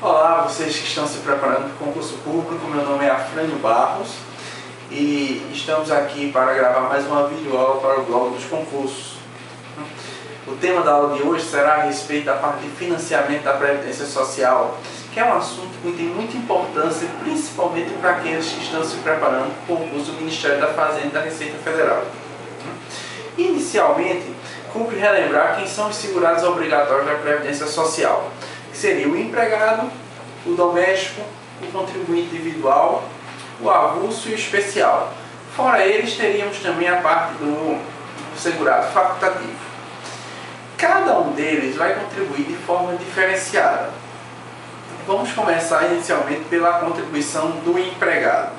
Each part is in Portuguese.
Olá, vocês que estão se preparando para o concurso público, meu nome é Afrânio Barros e estamos aqui para gravar mais uma videoaula para o blog dos concursos. O tema da aula de hoje será a respeito da parte de financiamento da Previdência Social, que é um assunto que tem muita importância, principalmente para aqueles que estão se preparando para o concurso do Ministério da Fazenda e da Receita Federal. Inicialmente, cumpre relembrar quem são os segurados obrigatórios da Previdência Social, que seria o empregado, o doméstico, o contribuinte individual, o avulso e o especial. Fora eles, teríamos também a parte do segurado facultativo. Cada um deles vai contribuir de forma diferenciada. Vamos começar inicialmente pela contribuição do empregado.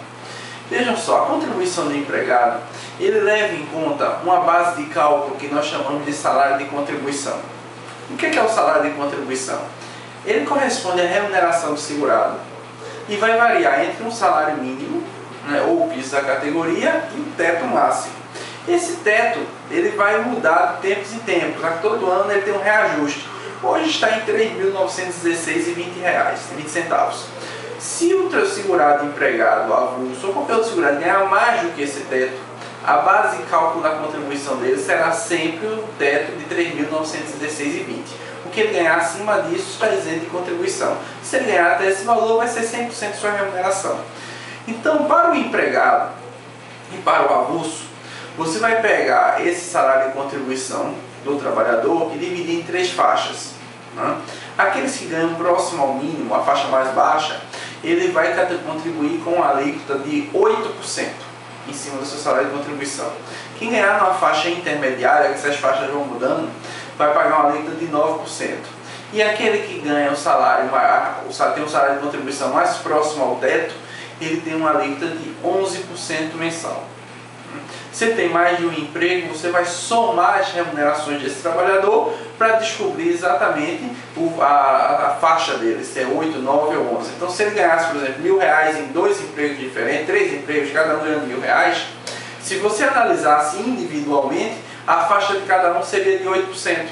Vejam só, a contribuição do empregado, ele leva em conta uma base de cálculo que nós chamamos de salário de contribuição. O que é o salário de contribuição? Ele corresponde à remuneração do segurado e vai variar entre um salário mínimo, ou o piso da categoria, e o teto máximo. Esse teto ele vai mudar de tempos em tempos, a todo ano ele tem um reajuste. Hoje está em R$ 3.916,20. Se o teu segurado empregado, avulso ou qualquer outro segurado ganhar mais do que esse teto, a base de cálculo da contribuição dele será sempre o teto de R$ 3.916,20. O que ele ganhar acima disso está isento de contribuição. Se ele ganhar até esse valor, vai ser 100% de sua remuneração. Então, para o empregado e para o avulso, você vai pegar esse salário de contribuição do trabalhador e dividir em 3 faixas. Aqueles que ganham próximo ao mínimo, a faixa mais baixa, ele vai contribuir com uma alíquota de 8% em cima do seu salário de contribuição. Quem ganhar numa faixa intermediária, que essas faixas vão mudando, vai pagar uma alíquota de 9%. E aquele que ganha o salário, tem um salário de contribuição mais próximo ao teto, ele tem uma alíquota de 11% mensal. Se tem mais de um emprego, você vai somar as remunerações desse trabalhador para descobrir exatamente a faixa dele, se é 8, 9 ou 11. Então, se ele ganhasse, por exemplo, R$ 1.000 em 2 empregos diferentes, 3 empregos, cada um ganhando R$ 1.000, se você analisasse individualmente, a faixa de cada um seria de 8%.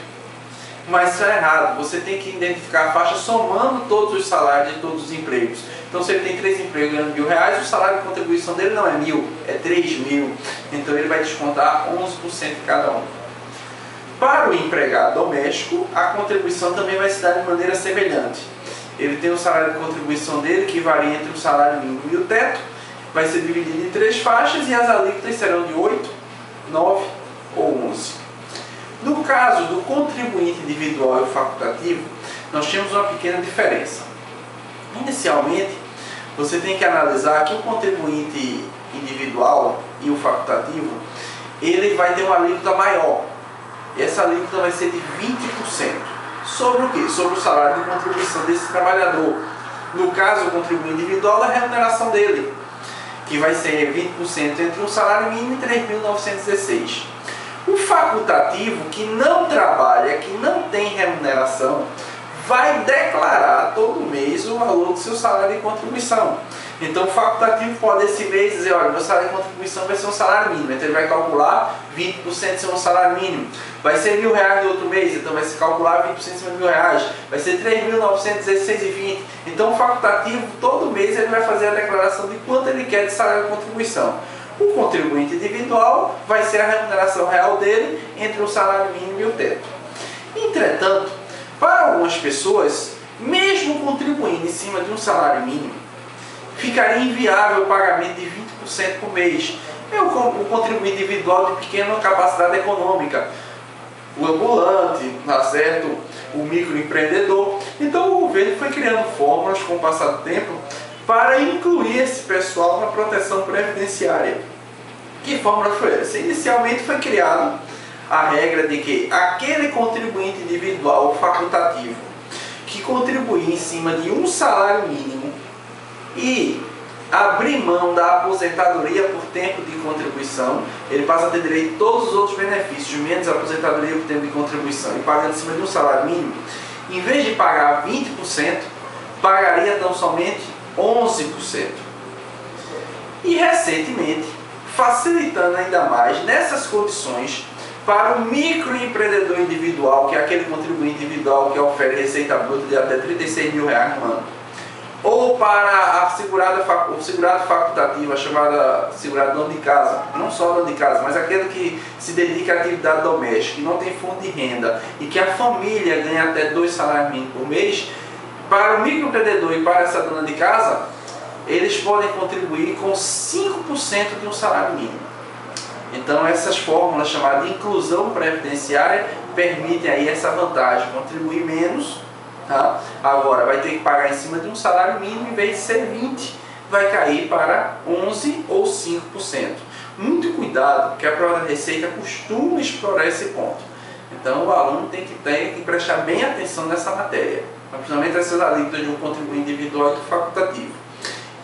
Mas isso é errado, você tem que identificar a faixa somando todos os salários de todos os empregos. Então, se ele tem 3 empregos ganhando R$ 1.000, o salário de contribuição dele não é 1.000, é 3.000. Então, ele vai descontar 11% de cada um. Para o empregado doméstico, a contribuição também vai se dar de maneira semelhante. Ele tem o salário de contribuição dele, que varia entre o salário mínimo e o teto, vai ser dividido em 3 faixas e as alíquotas serão de 8, 9 ou 11. No caso do contribuinte individual e o facultativo, nós temos uma pequena diferença. Inicialmente, você tem que analisar que o contribuinte individual e o facultativo, ele vai ter uma alíquota maior. E essa alíquota vai ser de 20%. Sobre o quê? Sobre o salário de contribuição desse trabalhador. No caso, o contribuinte individual, a remuneração dele, que vai ser 20% entre um salário mínimo e R$ 3.916. O facultativo, que não trabalha, que não tem remuneração, vai declarar todo mês o valor do seu salário de contribuição. Então, o facultativo pode esse mês dizer, olha, meu salário de contribuição vai ser um salário mínimo. Então, ele vai calcular 20% ser um salário mínimo. Vai ser R$ 1.000 no outro mês, então vai se calcular 20% em cima de R$ 1.000. Vai ser R$ 3.916,20. Então, o facultativo, todo mês, ele vai fazer a declaração de quanto ele quer de salário de contribuição. O contribuinte individual vai ser a remuneração real dele entre o salário mínimo e o teto. Entretanto, para algumas pessoas, mesmo contribuindo em cima de um salário mínimo, ficaria inviável o pagamento de 20% por mês. É o contribuinte individual de pequena capacidade econômica, o ambulante, tá certo? O microempreendedor. Então o governo foi criando fórmulas com o passar do tempo para incluir esse pessoal na proteção previdenciária. Que fórmula foi essa? Inicialmente foi criada a regra de que aquele contribuinte individual ou facultativo que contribuir em cima de um salário mínimo e abrir mão da aposentadoria por tempo de contribuição, ele passa a ter direito a todos os outros benefícios, menos a aposentadoria por tempo de contribuição, e pagando em cima de um salário mínimo, em vez de pagar 20%, pagaria tão somente 11%. E recentemente, facilitando ainda mais nessas condições para o microempreendedor individual, que é aquele contribuinte individual que oferece receita bruta de até R$ 36.000 no ano. ou para o segurado facultativo, a chamada segurado dono de casa, não só dono de casa, mas aquele que se dedica à atividade doméstica, que não tem fonte de renda e que a família ganha até 2 salários mínimos por mês, para o microempreendedor e para essa dona de casa, eles podem contribuir com 5% de um salário mínimo. Então essas fórmulas chamadas de inclusão previdenciária permitem aí essa vantagem, contribuir menos. Tá? Agora vai ter que pagar em cima de um salário mínimo, em vez de ser 20, vai cair para 11 ou 5%. Muito cuidado, porque a prova da Receita costuma explorar esse ponto. Então o aluno tem que prestar bem atenção nessa matéria, principalmente essas alíquotas de um contribuinte individual e do facultativo.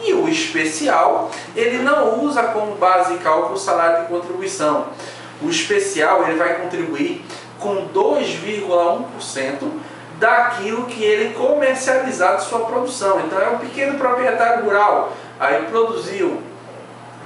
E o especial, ele não usa como base de cálculo o salário de contribuição. O especial ele vai contribuir com 2,1% daquilo que ele comercializar de sua produção. Então é um pequeno proprietário rural, aí produziu,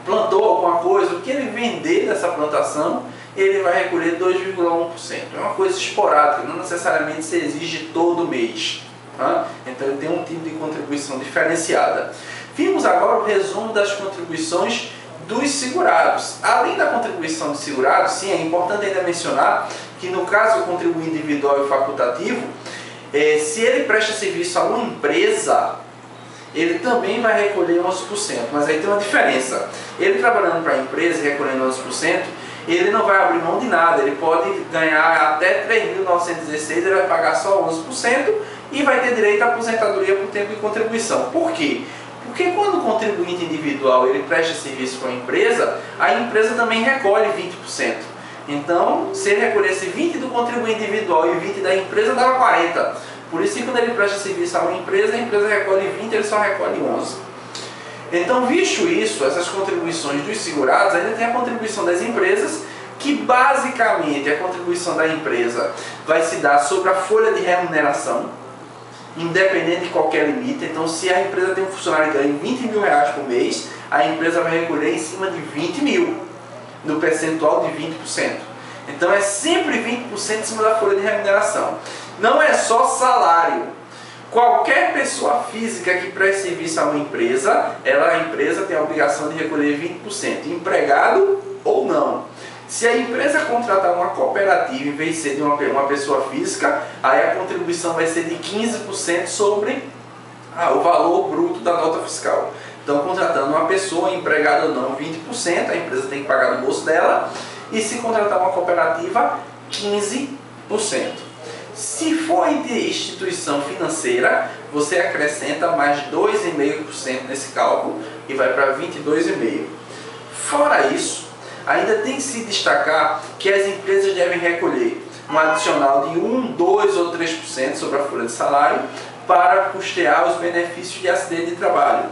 plantou alguma coisa, o que ele vender dessa plantação, ele vai recolher 2,1%. É uma coisa esporádica, não necessariamente se exige todo mês. Tá? Então ele tem um tipo de contribuição diferenciada. Vimos agora o resumo das contribuições dos segurados. Além da contribuição dos segurados, sim, é importante ainda mencionar que no caso do contribuinte individual e facultativo, se ele presta serviço a uma empresa, ele também vai recolher 11%, mas aí tem uma diferença. Ele trabalhando para a empresa e recolhendo 11%, ele não vai abrir mão de nada, ele pode ganhar até 3.916, ele vai pagar só 11% e vai ter direito à aposentadoria por tempo de contribuição. Por quê? Porque quando o contribuinte individual ele presta serviço para a empresa também recolhe 20%. Então, se ele recolhesse 20 do contribuinte individual e 20 da empresa, dava 40. Por isso que quando ele presta serviço a empresa recolhe 20, ele só recolhe 11. Então, visto isso, essas contribuições dos segurados, ainda tem a contribuição das empresas, que basicamente a contribuição da empresa vai se dar sobre a folha de remuneração, independente de qualquer limite. Então, se a empresa tem um funcionário que ganha 20 mil reais por mês, a empresa vai recolher em cima de 20 mil, no percentual de 20%. Então, é sempre 20% em cima da folha de remuneração. Não é só salário. Qualquer pessoa física que preste serviço a uma empresa, a empresa tem a obrigação de recolher 20%, empregado ou não. Se a empresa contratar uma cooperativa em vez de ser de uma pessoa física, aí a contribuição vai ser de 15% sobre o valor bruto da nota fiscal. Então, contratando uma pessoa, empregada ou não, 20%, a empresa tem que pagar no bolso dela, e se contratar uma cooperativa, 15%. Se for de instituição financeira, você acrescenta mais 2,5% nesse cálculo e vai para 22,5%. Fora isso, ainda tem que se destacar que as empresas devem recolher um adicional de 1, 2 ou 3% sobre a folha de salário para custear os benefícios de acidente de trabalho.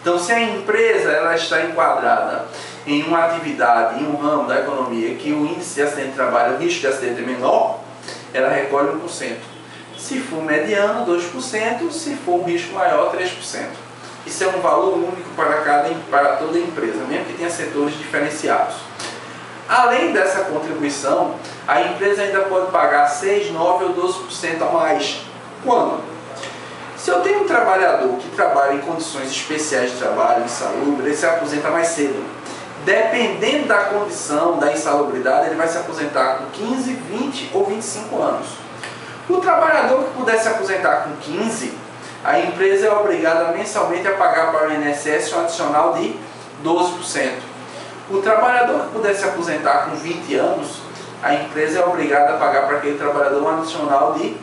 Então, se a empresa está enquadrada em uma atividade, em um ramo da economia que o índice de acidente de trabalho, o risco de acidente é menor, ela recolhe 1%. Se for mediano, 2%. Se for um risco maior, 3%. Isso é um valor único para toda empresa, mesmo que tenha setores diferenciados. Além dessa contribuição, a empresa ainda pode pagar 6, 9 ou 12% a mais. Quando? Se eu tenho um trabalhador que trabalha em condições especiais de trabalho, insalubre, ele se aposenta mais cedo. Dependendo da condição, da insalubridade, ele vai se aposentar com 15, 20 ou 25 anos. O trabalhador que puder se aposentar com 15, a empresa é obrigada mensalmente a pagar para o INSS um adicional de 12%. O trabalhador que puder se aposentar com 20 anos, a empresa é obrigada a pagar para aquele trabalhador um adicional de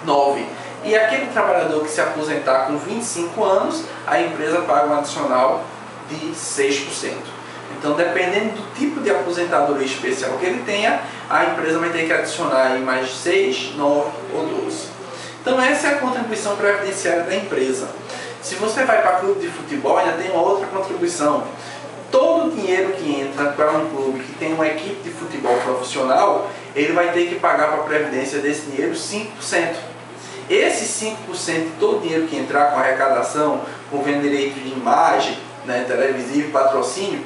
9%. E aquele trabalhador que se aposentar com 25 anos, a empresa paga um adicional de 6%. Então, dependendo do tipo de aposentadoria especial que ele tenha, a empresa vai ter que adicionar aí mais 6, 9 ou 12. Então, essa é a contribuição previdenciária da empresa. Se você vai para clube de futebol, ainda tem uma outra contribuição. Todo o dinheiro que entra para um clube que tem uma equipe de futebol profissional, ele vai ter que pagar para a previdência desse dinheiro 5%. Esse 5% de todo o dinheiro que entrar com arrecadação, com venda de direito de imagem, televisivo, patrocínio,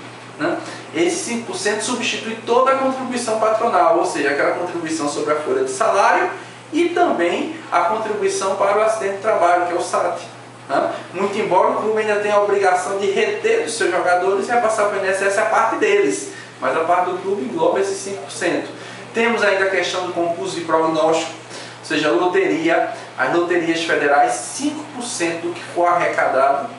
esse 5% substitui toda a contribuição patronal, ou seja, aquela contribuição sobre a folha de salário e também a contribuição para o acidente de trabalho, que é o SAT. Né? Muito embora o clube ainda tenha a obrigação de reter os seus jogadores e repassar para o INSS a parte deles, mas a parte do clube engloba esses 5%. Temos ainda a questão do concurso de prognóstico, ou seja, loteria, as loterias federais, 5% do que for arrecadado,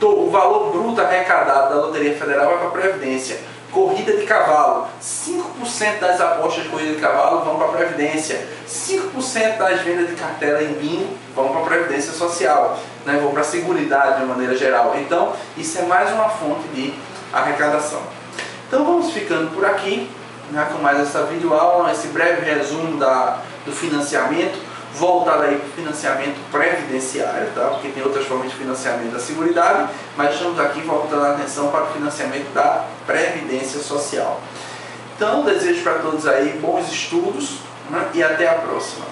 o valor bruto arrecadado da Loteria Federal vai para a Previdência. Corrida de cavalo, 5% das apostas de corrida de cavalo vão para a Previdência, 5% das vendas de cartela em bingo vão para a Previdência Social, né? Vão para a Seguridade de uma maneira geral. Então, isso é mais uma fonte de arrecadação. Então, vamos ficando por aqui, né, com mais essa videoaula, esse breve resumo do financiamento, voltado aí para o financiamento previdenciário, tá? Porque tem outras formas de financiamento da Seguridade, mas estamos aqui voltando a atenção para o financiamento da Previdência Social. Então, desejo para todos aí bons estudos, né, e até a próxima.